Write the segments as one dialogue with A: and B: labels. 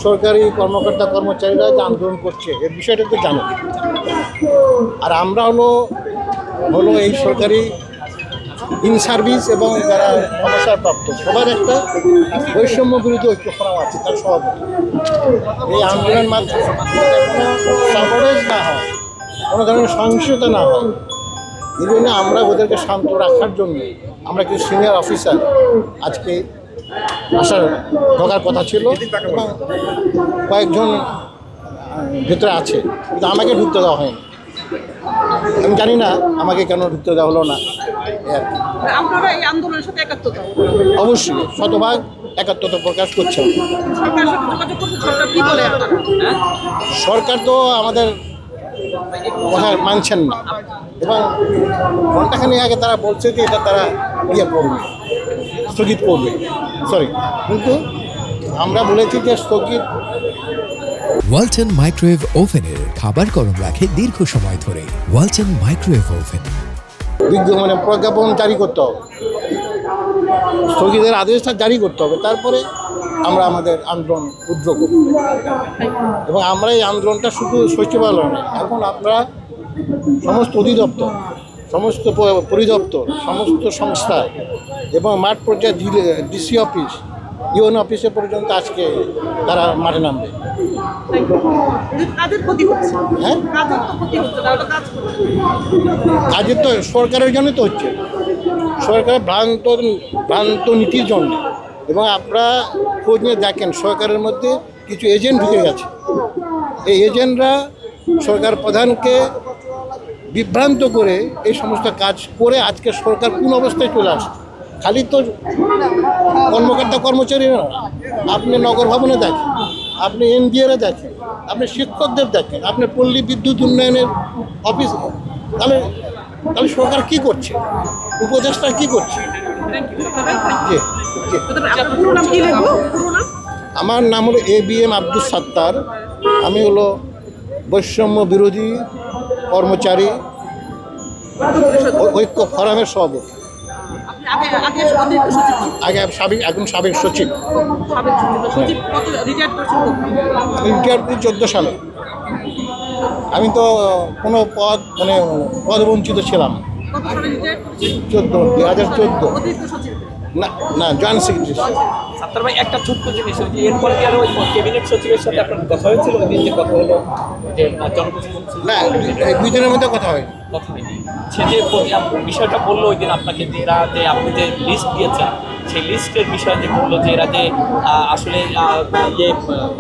A: সরকারি কর্মকর্তা কর্মচারীরা যে আন্দোলন করছে এর বিষয়টা তো জানো। আর আমরা হলো এই সরকারি ইন সার্ভিস এবং যারা অবসরপ্রাপ্ত সবার একটা বৈষম্য বিরোধী ঐক্য ফোরাম আছে, তার সভাপতি। এই আন্দোলনের মাধ্যমে কোনো সাপোর্টেজ না হয়, কোনো ধরনের সহিংসতা না হয়, এই জন্য আমরা ওদেরকে শান্ত রাখার জন্য আমরা কিছু সিনিয়র অফিসার আজকে ঢোকার কথা ছিল এবং কয়েকজন ভেতরে আছে, কিন্তু আমাকে ঢুকতে দেওয়া হয়নি। আমি জানি না আমাকে কেন ঢুকতে দেওয়া হলো না।
B: আপনারা এই আন্দোলনের সাথে একাত্মতা?
A: অবশ্যই শতভাগ একাত্মতা প্রকাশ করছে।
B: সরকারের সাথে যোগাযোগ করছে, সরকার কি বলে আপনারা?
A: সরকার তো আমাদের কথা মানছেন না এবং ঘণ্টাখানি আগে তারা বলছে যে এটা তারা করবে, স্থগিত করবে, কিন্তু আমরা বলেছি যে স্থগিত।
C: ওয়ালটন মাইক্রোওয়েভ ওভেনের খাবার গরম রাখে দীর্ঘ সময় ধরে। ওয়ালটন মাইক্রোওয়েভ ওভেন
A: প্রজ্ঞাপন জারি করতে হবে, স্থগিতের আদেশটা জারি করতে হবে, তারপরে আমরা আমাদের আন্দোলন উদ্র করব। এবং আমরা এই আন্দোলনটা শুধু সচিবালয় নয়, এখন আপনারা সমস্ত অধিদপ্তর, সমস্ত পরিদপ্তর, সমস্ত সংস্থা এবং মাঠ পর্যায়ে ডিসি অফিস, ইউএন অফিসে পর্যন্ত আজকে তারা মাঠে নামবে। হ্যাঁ, কাজের তো সরকারের জন্য তো হচ্ছে, সরকারের ভ্রান্ত নীতির জন্য। এবং আপনারা খোঁজ নিয়ে দেখেন সরকারের মধ্যে কিছু এজেন্ট ঢুকে গেছে। এই এজেন্টরা সরকার প্রধানকে বিভ্রান্ত করে এই সমস্ত কাজ করে আজকে সরকার কোন অবস্থায় চলে আসছে। খালি তো কর্মকর্তা কর্মচারীরা, আপনি নগর ভবনে দেখেন, আপনি এনজিওরে দেখেন, আপনি শিক্ষকদের দেখেন, আপনি পল্লী বিদ্যুৎ উন্নয়নের অফিস, তাহলে সরকার কি করছে, উপদেষ্টা কি করছে? আমার নাম হলো ABM আব্দুল সাত্তার। আমি হলো বৈষম্য বিরোধী কর্মচারী ঐক্য ফোরামের সভাপতি। এখন সাবেক সচিব। আমি রিটায়ার করি 14 সালে। আমি তো কোনো পদবঞ্চিত ছিলাম। 2014 না জয়েন্ট সেক্রেটারি।
D: সাত্তার ভাই, একটা ছোট্ট জিনিস, এরপর কি আরো ক্যাবিনেট সচিবের সাথে আপনার কথা হয়েছিল? ওই দিন যে কথা হলো যে
A: না, এই 2 দিনের মধ্যে কথা হয়নি।
D: সে যে বিষয়টা বললো ওই দিন আপনাকে, যে এরা যে আপনি যে লিস্ট দিয়েছেন সেই লিস্টের বিষয়ে যে বললো যে এরা যে আসলে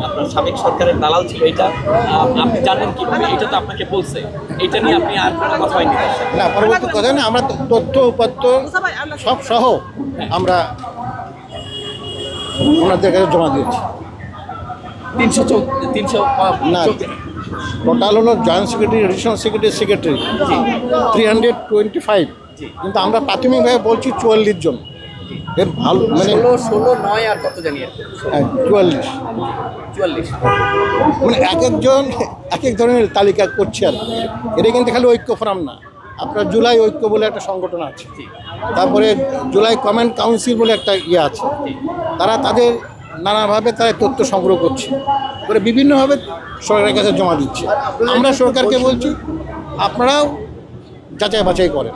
D: আপনার সাবেক সরকারের দালাল ছিল, এটা আপনি জানেন কিভাবে? এটা তো আপনাকে বলছে, এটা নিয়ে আপনি আর কোনো কথা হয়নি?
A: না, পরবর্তী কথা না, আমরা তথ্য উপাত্ত সব সহ আমরা ওনাদের কাছে জমা দিয়েছি।
D: 300
A: না, টোটাল হলো জয়েন্ট সেক্রেটারি, এডিশনাল সেক্রেটারি 325, কিন্তু আমরা প্রাথমিকভাবে বলছি 44 জন। এর ভালো মানে
D: 16 9 আর কত জানি
A: 44 মানে এক এক ধরনের তালিকা করছে। আর এটা কিন্তু খালি ঐক্য ফোরাম না, আপনার জুলাই ঐক্য বলে একটা সংগঠন আছে, তারপরে জুলাই কমেন্ট কাউন্সিল বলে একটা আছে। তারা তাদের নানাভাবে তারা তথ্য সংগ্রহ করছে, করে বিভিন্নভাবে সরকারের কাছে জমা দিচ্ছে। আমরা সরকারকে বলছি আপনারাও যাচাই বাছাই করেন।